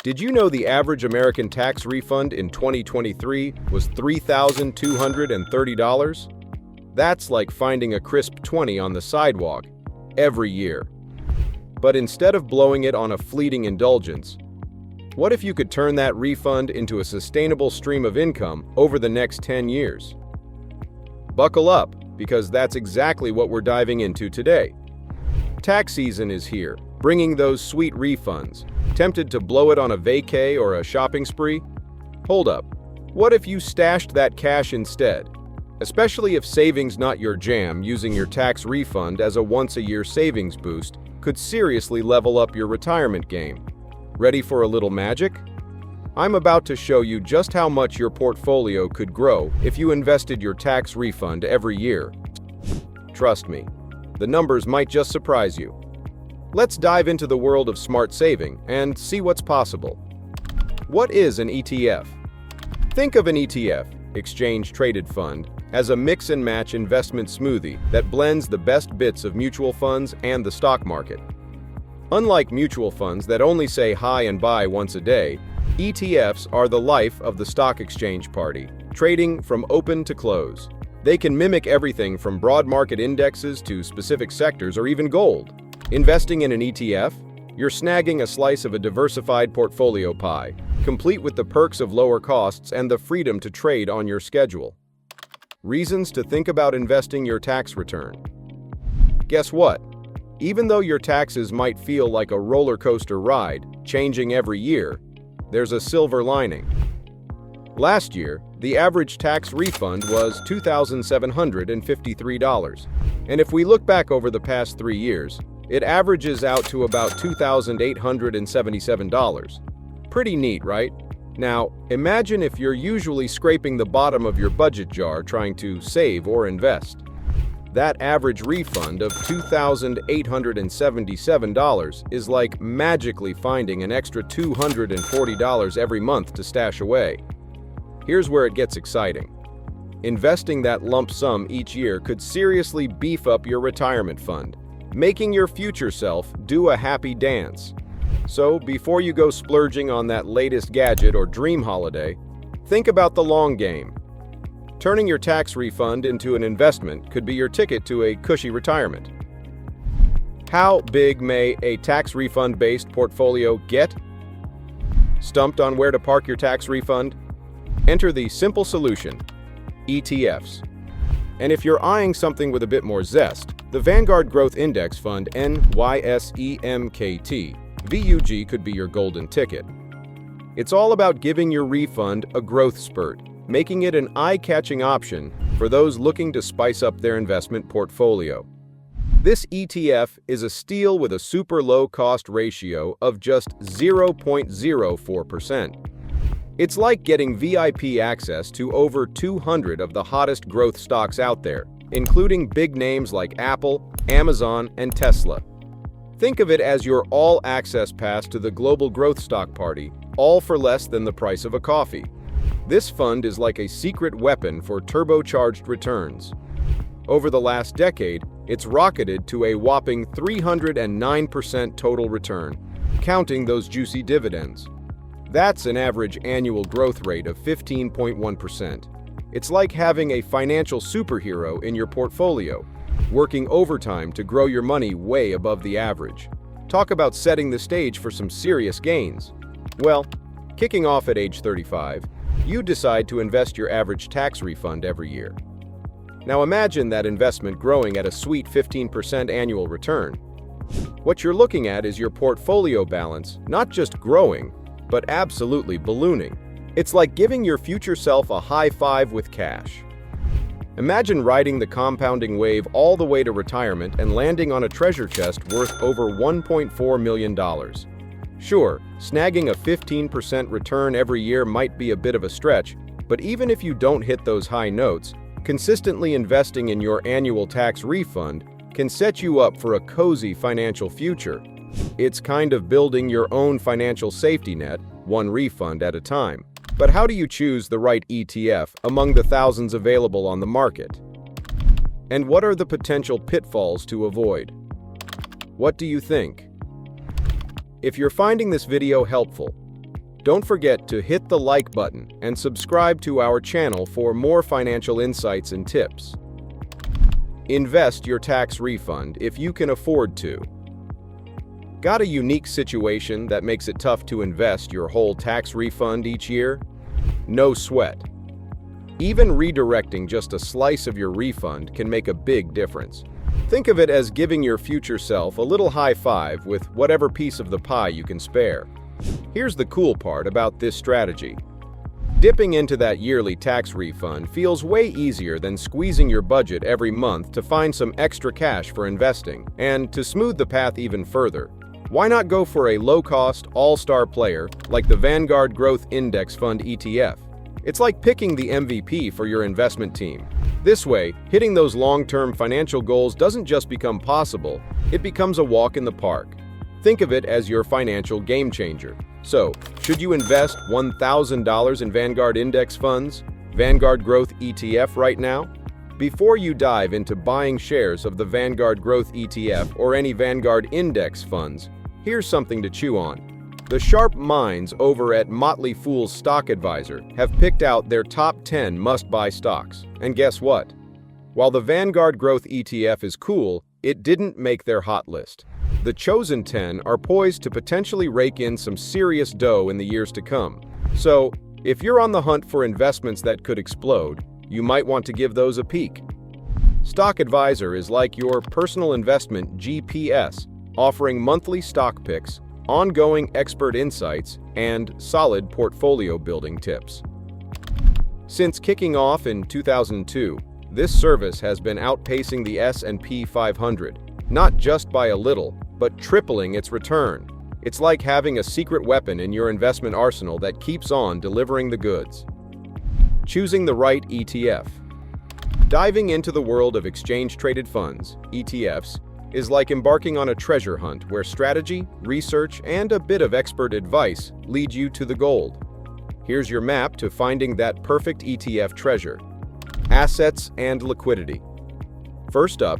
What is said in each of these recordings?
Did you know the average American tax refund in 2023 was $3,230? That's like finding a crisp 20 on the sidewalk every year. But instead of blowing it on a fleeting indulgence, what if you could turn that refund into a sustainable stream of income over the next 10 years? Buckle up, because that's exactly what we're diving into today. Tax season is here, bringing those sweet refunds. Tempted to blow it on a vacay or a shopping spree? Hold up. What if you stashed that cash instead? Especially if savings not your jam, using your tax refund as a once-a-year savings boost could seriously level up your retirement game. Ready for a little magic? I'm about to show you just how much your portfolio could grow if you invested your tax refund every year. Trust me, the numbers might just surprise you. Let's dive into the world of smart saving and see what's possible. What is an ETF? Think of an ETF, Exchange Traded Fund, as a mix-and-match investment smoothie that blends the best bits of mutual funds and the stock market. Unlike mutual funds that only say hi and bye once a day, ETFs are the life of the stock exchange party, trading from open to close. They can mimic everything from broad market indexes to specific sectors or even gold. Investing in an ETF, you're snagging a slice of a diversified portfolio pie, complete with the perks of lower costs and the freedom to trade on your schedule. Reasons to think about investing your tax return. Guess what? Even though your taxes might feel like a roller coaster ride, changing every year, there's a silver lining. Last year, the average tax refund was $2,753. And if we look back over the past 3 years, it averages out to about $2,877. Pretty neat, right? Now, imagine if you're usually scraping the bottom of your budget jar trying to save or invest. That average refund of $2,877 is like magically finding an extra $240 every month to stash away. Here's where it gets exciting. Investing that lump sum each year could seriously beef up your retirement fund, making your future self do a happy dance. So before you go splurging on that latest gadget or dream holiday, think about the long game. Turning your tax refund into an investment could be your ticket to a cushy retirement. How big may a tax refund-based portfolio get? Stumped on where to park your tax refund? Enter the simple solution, ETFs. And if you're eyeing something with a bit more zest, the Vanguard Growth Index Fund NYSEMKT, VUG could be your golden ticket. It's all about giving your refund a growth spurt, making it an eye-catching option for those looking to spice up their investment portfolio. This ETF is a steal with a super low-cost ratio of just 0.04%. It's like getting VIP access to over 200 of the hottest growth stocks out there, including big names like Apple, Amazon, and Tesla. Think of it as your all-access pass to the global growth stock party, all for less than the price of a coffee. This fund is like a secret weapon for turbocharged returns. Over the last decade, it's rocketed to a whopping 309% total return, counting those juicy dividends. That's an average annual growth rate of 15.1%. It's like having a financial superhero in your portfolio, working overtime to grow your money way above the average. Talk about setting the stage for some serious gains. Well, kicking off at age 35, you decide to invest your average tax refund every year. Now imagine that investment growing at a sweet 15% annual return. What you're looking at is your portfolio balance not just growing, but absolutely ballooning. It's like giving your future self a high five with cash. Imagine riding the compounding wave all the way to retirement and landing on a treasure chest worth over $1.4 million. Sure, snagging a 15% return every year might be a bit of a stretch, but even if you don't hit those high notes, consistently investing in your annual tax refund can set you up for a cozy financial future. It's kind of building your own financial safety net, one refund at a time. But how do you choose the right ETF among the thousands available on the market? And what are the potential pitfalls to avoid? What do you think? If you're finding this video helpful, Don't forget to hit the like button and subscribe to our channel for more financial insights and tips. Invest your tax refund if you can afford to. Got a unique situation that makes it tough to invest your whole tax refund each year? No sweat. Even redirecting just a slice of your refund can make a big difference. Think of it as giving your future self a little high five with whatever piece of the pie you can spare. Here's the cool part about this strategy. Dipping into that yearly tax refund feels way easier than squeezing your budget every month to find some extra cash for investing. And to smooth the path even further, why not go for a low-cost, all-star player like the Vanguard Growth Index Fund ETF? It's like picking the MVP for your investment team. This way, hitting those long-term financial goals doesn't just become possible, it becomes a walk in the park. Think of it as your financial game changer. So, should you invest $1,000 in Vanguard Index Funds, Vanguard Growth ETF right now? Before you dive into buying shares of the Vanguard Growth ETF or any Vanguard Index Funds, here's something to chew on. The sharp minds over at Motley Fool's Stock Advisor have picked out their top 10 must-buy stocks. And guess what? While the Vanguard Growth ETF is cool, it didn't make their hot list. The chosen 10 are poised to potentially rake in some serious dough in the years to come. So, if you're on the hunt for investments that could explode, you might want to give those a peek. Stock Advisor is like your personal investment GPS, offering monthly stock picks, ongoing expert insights, and solid portfolio building tips. Since kicking off in 2002, this service has been outpacing the S&P 500, not just by a little, but tripling its return. It's like having a secret weapon in your investment arsenal that keeps on delivering the goods. Choosing the right ETF. Diving into the world of exchange-traded funds, ETFs, is like embarking on a treasure hunt where strategy, research, and a bit of expert advice lead you to the gold. Here's your map to finding that perfect ETF treasure. Assets and liquidity. First up,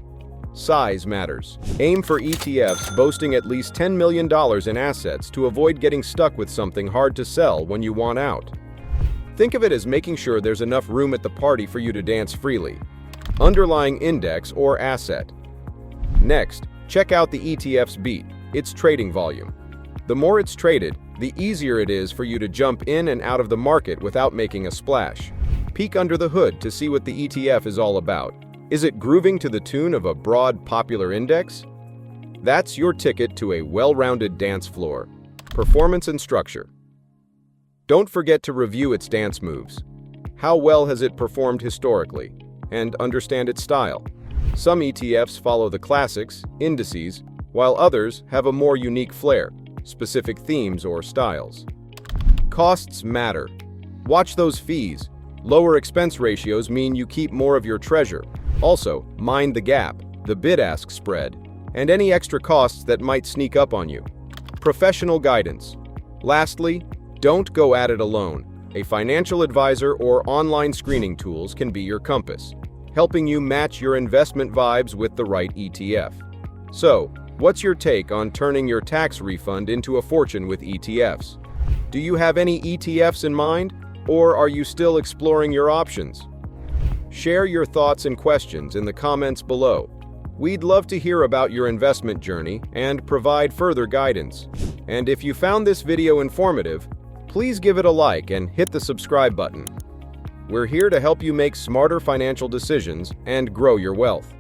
size matters. Aim for ETFs boasting at least $10 million in assets to avoid getting stuck with something hard to sell when you want out. Think of it as making sure there's enough room at the party for you to dance freely. Underlying index or asset. Next, check out the ETF's beat, its trading volume. The more it's traded, the easier it is for you to jump in and out of the market without making a splash. Peek under the hood to see what the ETF is all about. Is it grooving to the tune of a broad, popular index? That's your ticket to a well-rounded dance floor. Performance and structure. Don't forget to review its dance moves. How well has it performed historically? And understand its style. Some ETFs follow the classics, indices, while others have a more unique flair, specific themes or styles. Costs matter. Watch those fees. Lower expense ratios mean you keep more of your treasure. Also, mind the gap, the bid-ask spread, and any extra costs that might sneak up on you. Professional guidance. Lastly, don't go at it alone. A financial advisor or online screening tools can be your compass, helping you match your investment vibes with the right ETF. So, what's your take on turning your tax refund into a fortune with ETFs? Do you have any ETFs in mind, or are you still exploring your options? Share your thoughts and questions in the comments below. We'd love to hear about your investment journey and provide further guidance. And if you found this video informative, please give it a like and hit the subscribe button. We're here to help you make smarter financial decisions and grow your wealth.